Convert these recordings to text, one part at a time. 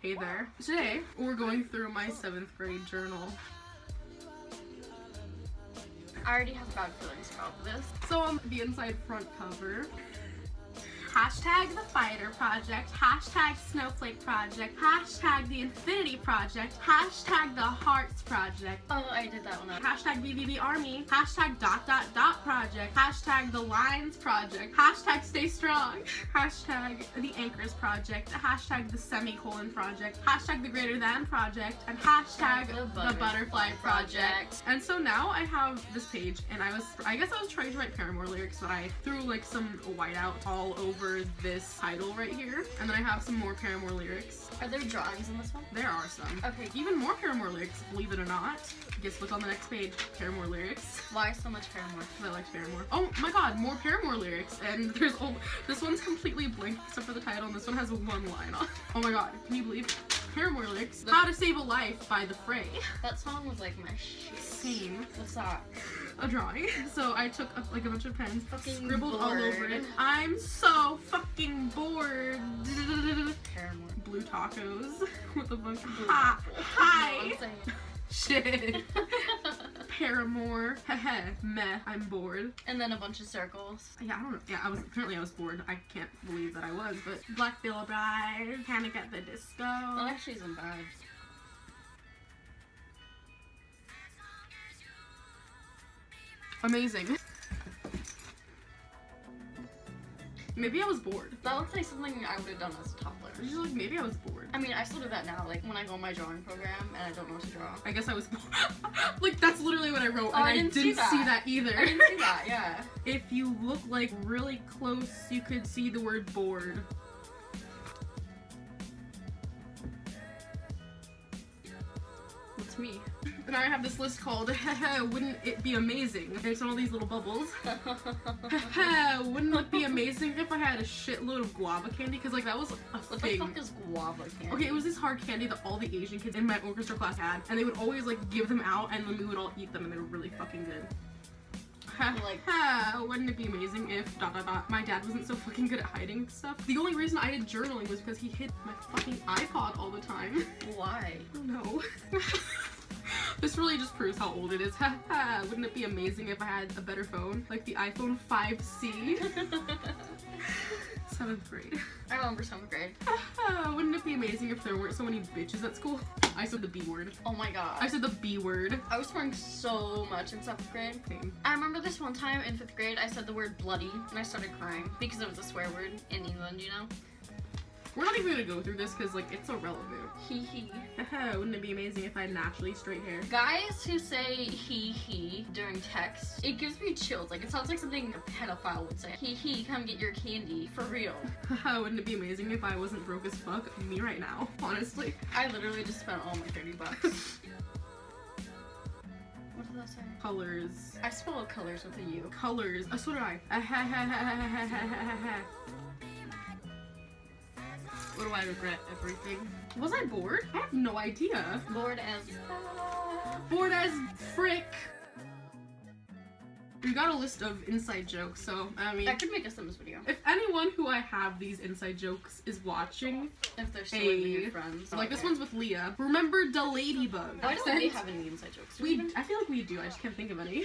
Hey there. Today, we're going through my 7th grade journal. I already have bad feelings about this. So on the inside front cover, hashtag the Fighter Project, hashtag Snowflake Project, hashtag the Infinity Project, hashtag the Hearts Project. Oh, I did that one. Hashtag BBB Army, hashtag ... Project, hashtag the Lines Project, hashtag Stay Strong, hashtag the Anchors Project, hashtag the Semicolon Project, hashtag the Greater Than Project, and hashtag the Butterfly Project. And so now I have this page, and I guess I was trying to write Paramore lyrics, but I threw like some whiteout all over this title right here, and then I have some more Paramore lyrics. Are there drawings in this one? There are some. Okay. Even more Paramore lyrics, believe it or not. Guess what's on the next page? Paramore lyrics. Why so much Paramore? I like Paramore. Oh my god, more Paramore lyrics, and there's this one's completely blank except for the title, and this one has one line on. Oh my god, can you believe it? Paramore lyrics? How to Save a Life by The Fray. That song was like my shit. Same. What's that? A drawing. So I took like a bunch of pens, Fucking scribbled all bored. over it. I'm so fucking bored. Paramore. Blue tacos with a bunch of Blue hi. waffle. Hi. No, I'm saying. Shit. Paramore. Heh. Meh. I'm bored. And then a bunch of circles. Yeah, I don't know. Yeah, apparently I was bored. I can't believe that I was, but Black Veil Bride, Panic at the Disco. That actually isn't bad. Amazing. Maybe I was bored. That looks like something I would have done as a toddler. I was just like, maybe I was bored. I mean, I still do that now, like when I go on my drawing program and I don't know what to draw. I guess I was bored. Like, that's literally what I wrote, Oh, and I I didn't didn't see see that. that either. I didn't see that, yeah. If you look like really close, you could see the word bored. That's me. And I have this list called Wouldn't It Be Amazing? And it's all these little bubbles. Wouldn't it be amazing if I had a shitload of guava candy? Because like that was a What thing. the fuck is guava candy? Okay, it was this hard candy that all the Asian kids in my orchestra class had, and they would always like give them out, and then we would all eat them, and they were really fucking good. Like- Wouldn't it be amazing if ... My dad wasn't so fucking good at hiding stuff. The only reason I did journaling was because he hid my fucking iPod all the time. Why? I don't know. This really just proves how old it is. Wouldn't it be amazing if I had a better phone? Like the iPhone 5C? 7th grade. I remember 7th grade. Wouldn't it be amazing if there weren't so many bitches at school? I said the B word. Oh my god. I said the B word. I was swearing so much in 7th grade. Same. I remember this one time in 5th grade, I said the word bloody, and I started crying because it was a swear word in England, you know? We're not even gonna go through this because, like, it's irrelevant. Hee hee. Wouldn't it be amazing if I had naturally straight hair? Guys who say hee hee during text, it gives me chills. Like, it sounds like something a pedophile would say. Hee hee, come get your candy. For real. Wouldn't it be amazing if I wasn't broke as fuck? Me right now, honestly. I literally just spent all my 30 bucks. What did that say? Colors. I spelled colors with a U. Colors. So did I. What do I regret? Everything. Was I bored? I have no idea. Bored as Bored as frick. We got a list of inside jokes, so I mean, I could make a Sims video. if anyone who I have these inside jokes is watching, If they're still Hey. even your friends. like this Okay. one's with Leah. Remember the ladybug? Why don't we have any inside jokes? Do We, I feel like we do. I just can't think of any.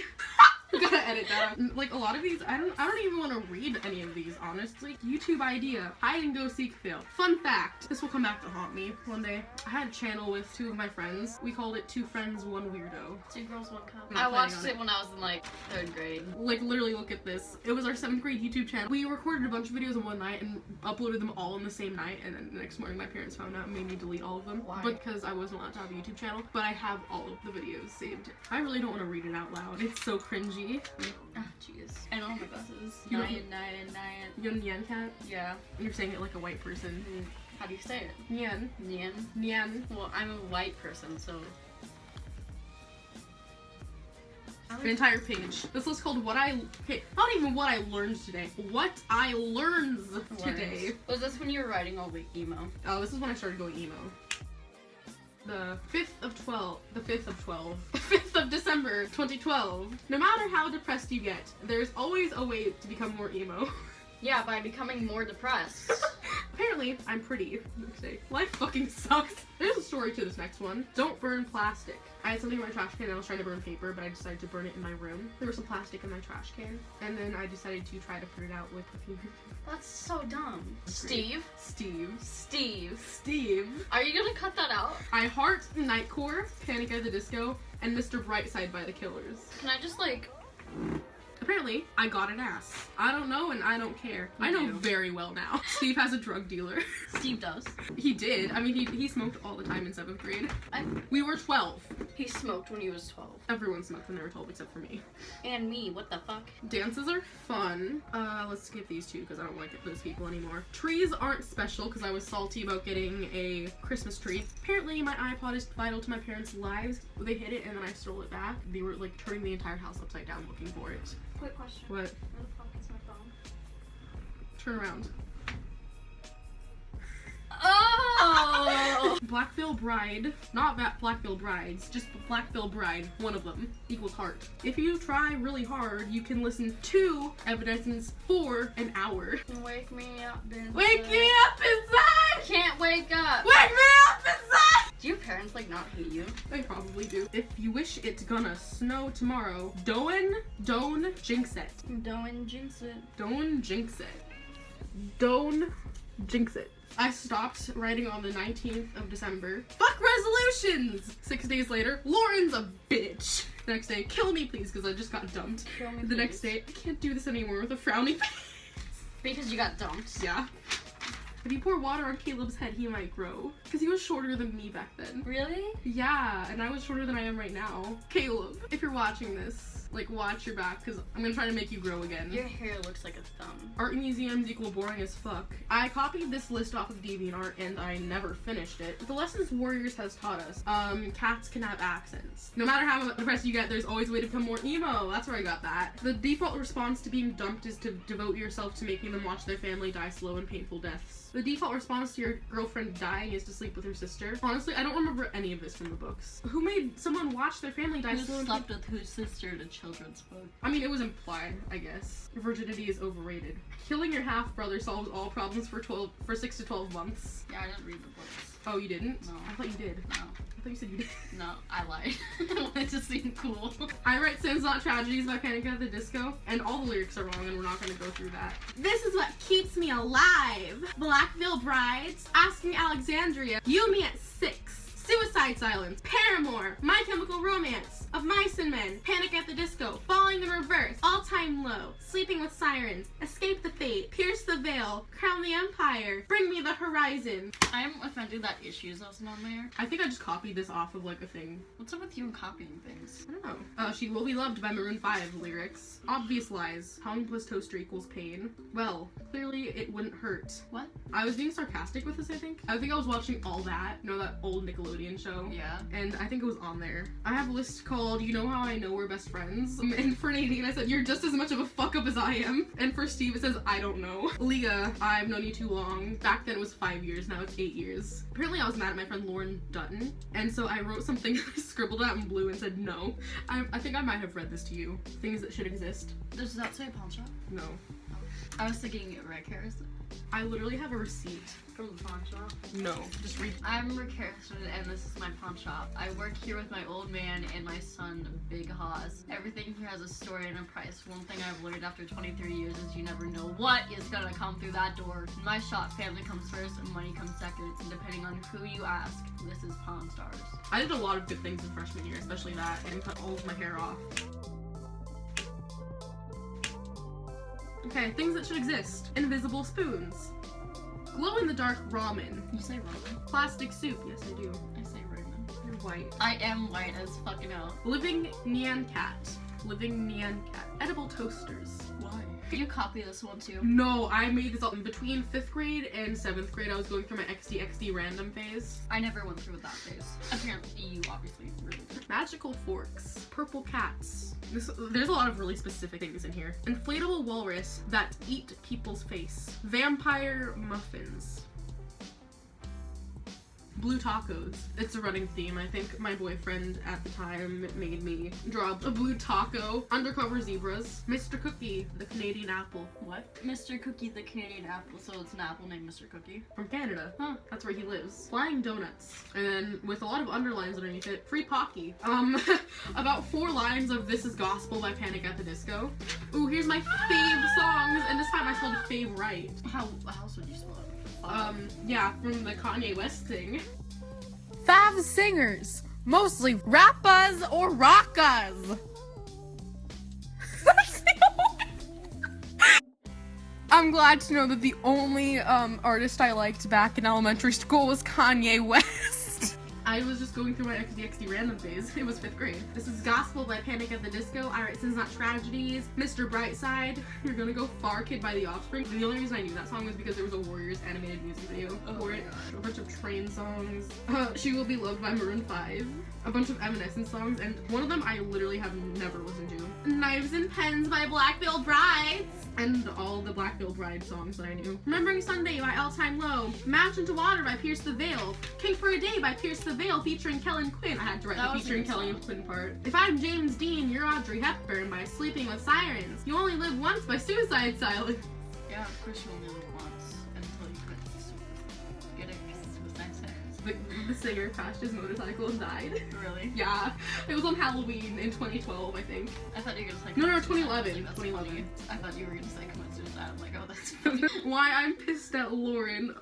I'm gonna edit that out. Like a lot of these, I don't even want to read any of these, honestly. YouTube idea: hide and go seek fail. Fun fact: this will come back to haunt me one day. I had a channel with 2 of my friends. We called it 2 Friends, 1 Weirdo. 2 girls, 1 cup. Not I watched planning on it when I was in like 3rd grade. Like literally, look at this. It was our 7th grade YouTube channel. We recorded a bunch of videos in one night and uploaded them all in the same night. And then the next morning, my parents found out and made me delete all of them. Why? Because I wasn't allowed to have a YouTube channel. But I have all of the videos saved. I really don't want to read it out loud. It's so cringy. Oh, jeez. I know my glasses. You- 9. You're Nyan cat. Yeah. You're saying it like a white person. How do you say it? Nyan. Nyan. Nyan. Well, I'm a white person, so. An entire page. This list called What I... Okay, not even what I learned today. What I learned today. Was this when you were writing all the emo? Oh, this is when I started going emo. The 5th of 12. The 5th of 12. The 5th of December, 2012. No matter how depressed you get, there's always a way to become more emo. Yeah, by becoming more depressed. Apparently, I'm pretty. Next day. Life fucking sucks. There's a story to this next one. Don't burn plastic. I had something in my trash can and I was trying to burn paper, but I decided to burn it in my room. There was some plastic in my trash can, and then I decided to try to put it out with perfume. That's so dumb. Steve? Steve. Are you gonna cut that out? I heart Nightcore, Panic at the Disco, and Mr. Brightside by the Killers. Can I just like... Apparently, I got an ass. I don't know and I don't care. I know very well now. Steve has a drug dealer. Steve does. He did. I mean, he smoked all the time in 7th grade. We were 12. He smoked when he was 12. Everyone smoked when they were 12 except for me. And me, what the fuck? Dances are fun. Let's skip these two because I don't like those people anymore. Trees aren't special because I was salty about getting a Christmas tree. Apparently, my iPod is vital to my parents' lives. They hid it and then I stole it back. They were like turning the entire house upside down looking for it. Quick question. What? Where the fuck is my phone? Turn around. Oh! Black Veil Bride, not Black Veil Brides, just Black Veil Bride, one of them, equals heart. If you try really hard, you can listen to Evanescence for an hour. Wake me up inside. Wake me up inside! Can't wake up. Wake me up inside! Do your parents like not hate you? They probably do. If you wish it's gonna snow tomorrow, don't jinx it. Don't jinx it. Don't jinx it. Don't jinx it. I stopped writing on the 19th of December. Fuck resolutions! 6 days later, Lauren's a bitch. The next day, kill me please, because I just got dumped. Kill me, The please. next day, I can't do this anymore with a frowny face. Because you got dumped. Yeah. If you pour water on Caleb's head, he might grow. Because he was shorter than me back then. Really? Yeah, and I was shorter than I am right now. Caleb, if you're watching this, like, watch your back, because I'm gonna try to make you grow again. Your hair looks like a thumb. Art museums equal boring as fuck. I copied this list off of DeviantArt and I never finished it. The lessons Warriors has taught us. Cats can have accents. No matter how depressed you get, there's always a way to become more emo. That's where I got that. The default response to being dumped is to devote yourself to making them watch their family die slow and painful deaths. The default response to your girlfriend dying is to sleep with her sister. Honestly, I don't remember any of this from the books. Who made someone watch their family die Who slow and slept with whose sister in a children's book? I mean, it was implied, I guess. Virginity is overrated. Killing your half-brother solves all problems for 6 to 12 months. Yeah, I didn't read the books. Oh, you didn't? No. I thought you did. No. I thought you said you did. No, I lied. I wanted to seem cool. I write Sins Not Tragedies by Panic at the Disco, and all the lyrics are wrong, and we're not going to go through that. This is what keeps me alive. Black Veil Brides, Asking Alexandria, You Me at 6. Suicide Silence, Paramore, My Chemical Romance, Of Mice and Men, Panic at the Disco, Falling in Reverse, All Time Low, Sleeping with Sirens, Escape the Fate, Pierce the Veil, Crown the Empire, Bring Me the Horizon. I'm offended that Issues wasn't on there. I think I just copied this off of like a thing. What's up with you and copying things? I don't know. She Will Be Loved by Maroon 5 lyrics. Obvious lies. Tongue plus toaster equals pain. Well, clearly it wouldn't hurt. What? I was being sarcastic with this, I think. I was watching All That, you know, that old Nickelodeon show? Yeah. And I think it was on there. I have a list called You Know How I Know We're Best Friends. And for Nadine, I said, you're just as much of a fuck up as I am. And for Steve, it says, I don't know. Leah, I've known you too long. Back then it was 5 years, now it's 8 years. Apparently I was mad at my friend Lauren Dutton. And so I wrote something, I scribbled out in blue and said no. I think I might have read this to you. Things that should exist. Does that say pawn shop? No. I was thinking Rick Harrison. I literally have a receipt. From the pawn shop? No, just read. I'm Rick Harrison and this is my pawn shop. I work here with my old man and my son, Big Haas. Everything here has a story and a price. One thing I've learned after 23 years is you never know what is gonna come through that door. In my shop, family comes first and money comes second. And depending on who you ask, this is Pawn Stars. I did a lot of good things in freshman year, especially that, and cut all of my hair off. Okay, things that should exist. Invisible spoons. Glow-in-the-dark ramen. You say ramen? Plastic soup. Yes, I do. I say ramen. You're white. I am white as fucking hell. Living Nyan Cat. Living Nyan Cat. Edible toasters. Why? Did you copy this one too? No, I made this up. Between 5th grade and 7th grade, I was going through my XD random phase. I never went through that phase. Apparently, you obviously really did. Magical forks. Purple cats. There's a lot of really specific things in here. Inflatable walrus that eat people's face. Vampire muffins. Blue tacos. It's a running theme. I think my boyfriend at the time made me draw a blue taco. Undercover zebras. Mr. Cookie, the Canadian apple. What? Mr. Cookie, the Canadian apple, so it's an apple named Mr. Cookie. From Canada. Huh. That's where he lives. Flying donuts. And then with a lot of underlines underneath it, Free Pocky. About 4 lines of This Is Gospel by Panic at the Disco. Ooh, here's my fave songs, and this time I spelled fave right. How else would you spell it? Yeah, from the Kanye West thing. Fav singers, mostly rappers or rockers. I'm glad to know that the only artist I liked back in elementary school was Kanye West. I was just going through my XDXD random phase. It was 5th grade. This is Gospel by Panic at the Disco. I Write Sins Not Tragedies. Mr. Brightside. You're Gonna Go Far Kid by The Offspring. The only reason I knew that song was because there was a Warriors animated music video for it. A bunch of Train songs. She Will Be Loved by Maroon 5. A bunch of Evanescence songs, and one of them I literally have never listened to. Knives and Pens by Black Veil Brides. And all the Black Veil Bride songs that I knew. Remembering Sunday by All Time Low. Match Into Water by Pierce the Veil. King for a Day by Pierce the Veil featuring Kellen Quinn. I had to write That the was a featuring good Kellen song. Quinn part. If I'm James Dean, you're Audrey Hepburn by Sleeping with Sirens. You Only Live Once by Suicide Silence. Yeah, of course you only live once until you quit getting suicide sentence. The singer crashed his motorcycle and died. Really? Yeah, it was on Halloween in 2012, I think. I thought you were gonna say No, commit suicide. 2011, That's 2011. funny. I thought you were gonna say commit suicide. I'm like, oh, that's funny. Why I'm pissed at Lauren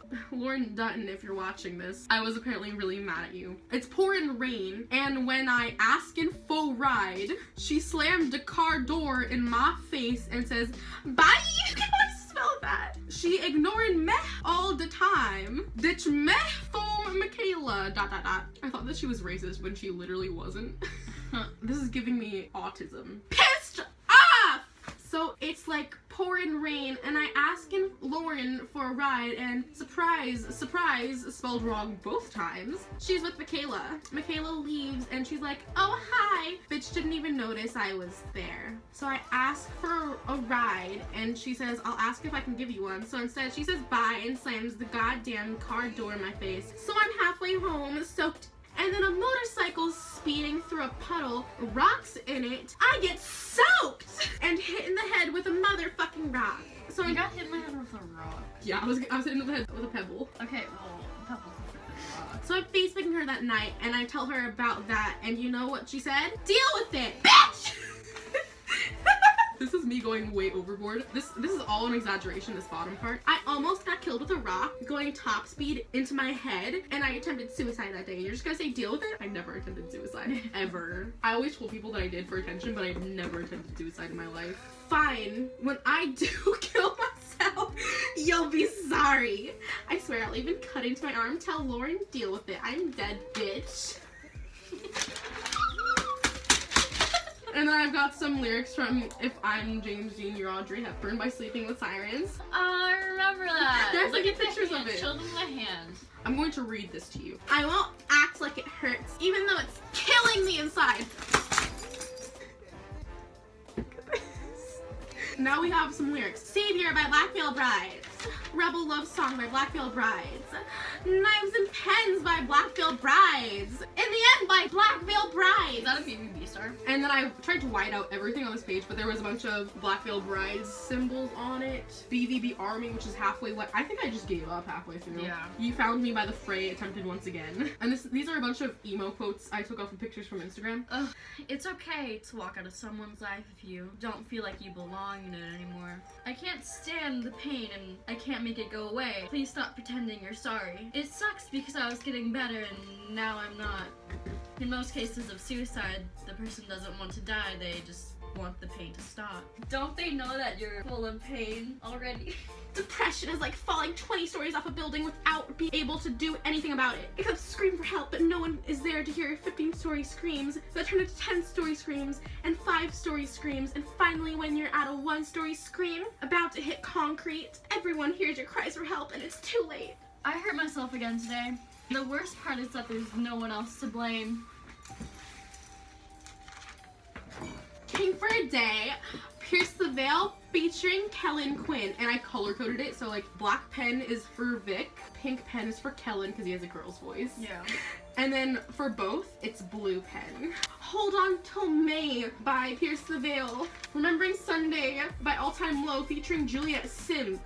Dutton, if you're watching this. I was apparently really mad at you. It's pouring rain, and when I ask in faux ride, she slammed the car door in my face and says, "Bye." How do I spell that? She ignoring meh all the time. Ditch meh for Michaela. ... I thought that she was racist when she literally wasn't. This is giving me autism. Pissed off! So it's like pouring rain, and I asking Lauren for a ride, and surprise, spelled wrong both times. She's with Michaela. Michaela leaves, and she's like, "Oh, hi." Bitch didn't even notice I was there. So I ask for a ride, and she says, "I'll ask if I can give you one." So instead, she says bye and slams the goddamn car door in my face. So I'm halfway home, soaked, and then a motorcycle speeding through a puddle, rocks in it. I get soaked and hit in the head with a motherfucking rock. So You I got hit in the head with a rock. yeah, I was hit in the head with a pebble. Okay, well, Pebble's a freaking rock. So I'm Facebooking her that night, and I tell her about that, and you know what she said? Deal with it, bitch! This is me going way overboard. This is all an exaggeration, this bottom part. I almost got killed with a rock going top speed into my head, and I attempted suicide that day. You're just gonna say deal with it? I never attempted suicide, ever. I always told people that I did for attention, but I never attempted suicide in my life. Fine, when I do kill myself, you'll be sorry. I swear I'll even cut into my arm, tell Lauren, deal with it. I'm dead, bitch. And then I've got some lyrics from If I'm James Dean, You're Audrey Hepburn by Sleeping with Sirens. Oh, I remember that. There's, Look like, at the pictures of hand. it. Show them the hand. I'm going to read this to you. I won't act like it hurts, even though it's killing me inside. Now we have some lyrics. Savior by Black Veil Brides. Rebel Love Song by Black Veil Brides. Knives and Pens by Black Veil Brides. In the End by Black Veil Brides. Is that a BBB star? And then I tried to white out everything on this page, but there was a bunch of Black Veil Brides symbols on it. BVB Army, which is halfway white. I think I just gave up halfway through. Yeah. You Found Me by The Fray, attempted once again. And these are a bunch of emo quotes I took off of pictures from Instagram. Ugh, it's okay to walk out of someone's life if you don't feel like you belong in it anymore. I can't stand the pain and I can't make it go away. Please stop pretending you're sorry. It sucks because I was getting better and now I'm not. In most cases of suicide, the person doesn't want to die, they just want the pain to stop. Don't they know that you're full of pain already? Depression is like falling 20 stories off a building without being able to do anything about it. Except scream for help, but no one is there to hear your 15-story screams that turn into 10-story screams and 5-story screams, and finally when you're at a 1-story scream about to hit concrete, everyone hears your cries for help and it's too late. I hurt myself again today. The worst part is that there's no one else to blame. King for a Day, Pierce the Veil featuring Kellen Quinn, and I color coded it, so like black pen is for Vic, pink pen is for Kellen because he has a girl's voice. Yeah. And then for both, it's blue pen. Hold On Till May by Pierce the Veil. Remembering Sunday by All Time Low featuring Juliet Sims.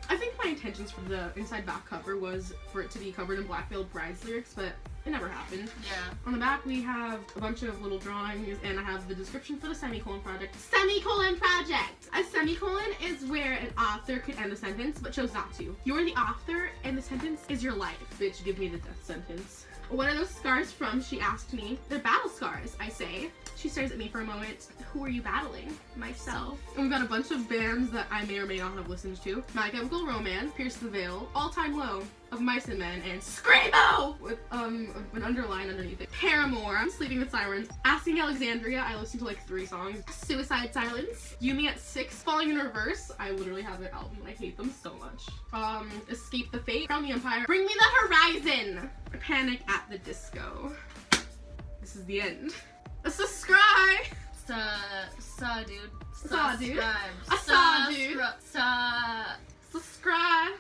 I think my intentions for the inside back cover was for it to be covered in Black Veiled Bride's lyrics, but it never happened. Yeah. On the back we have a bunch of little drawings, and I have the description for the semicolon project. Semicolon project! A semicolon is where an author could end a sentence, but chose not to. You're the author, and the sentence is your life. Bitch, give me the death sentence. What are those scars from? She asked me. They're battle scars, I say. She stares at me for a moment. Who are you battling? Myself. And we've got a bunch of bands that I may or may not have listened to. My Chemical Romance, Pierce the Veil, All Time Low, Of Mice and Men, and Screamo! With an underline underneath it. Paramore, Sleeping with Sirens, Asking Alexandria, I listened to like 3 songs. Suicide Silence, Yumi at 6, Falling in Reverse, I literally have their album and I hate them so much. Escape the Fate, Crown the Empire, Bring Me the Horizon, Panic at the Disco. This is the end. Subscribe! Dude. Saw, dude. Subscribe. I saw, dude. Subscribe. Subscribe.